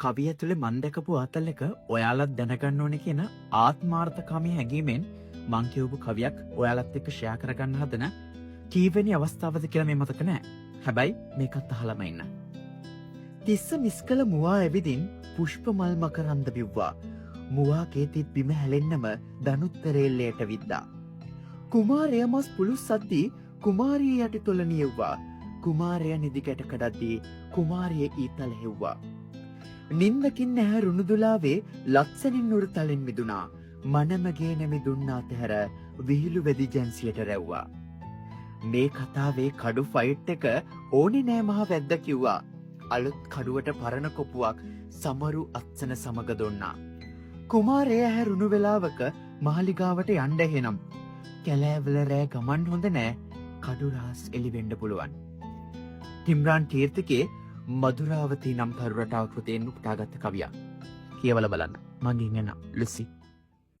කවිය ඇතුලේ මන් දැකපු ආතල් එක ඔයාලත් දැනගන්න ඕනේ කියන ආත්මාර්ථකාමී හැඟීමෙන් මං කියවපු කවියක් ඔයාලත් එක්ක ෂෙයා කරගන්න හදන කීවෙනි අවස්ථාවද කියලා මේ මතක නෑ. හැබැයි මේකත් අහලම ඉන්න. තිස්ස මිස්කල මුවා ඇවිදින් පුෂ්ප මල් මකරන්ද බිව්වා. මුවා කේතිත් බිම හැලෙන්නම දනුත්තරේල්ලයට විද්දා. කුමාරයා මස් පුළුස් සද්දී කුමාරිය යටි තොල නියව්වා. කුමාරයා නිදි කැට කඩද්දී කුමාරිය ඊතල හෙව්වා. නින්දකින් නැහැ රුණුදුලාවේ ලක්සනින් නුරු තලෙන් මිදුනා. මනමගේ නැමි දුන්නා තැහැර විහිළු වෙදි ජැන්සියට රැව්වා. මේ කතාවේ කඩු ෆයිට් එක ඕනේ නෑ මහ වැද්ද කිව්වා. අලුත් කඩුවට පරණ කොපුවක් සමරු අත්සන සමග දුන්නා. කුමාරයා හැරුණු වෙලාවක මාලිගාවට යන්න එහෙනම්. කැලෑවල රෑ ගමන් හොඳ නෑ කඩු රහස් එළිවෙන්න පුළුවන්. තිම්රාන් කීර්තිකේ මధుරාවතී නම් තරු රටාව කෘතයෙන් උපුටාගත්ත කවියක්. කියවලා බලන්න. මගෙන් එන ලුසි.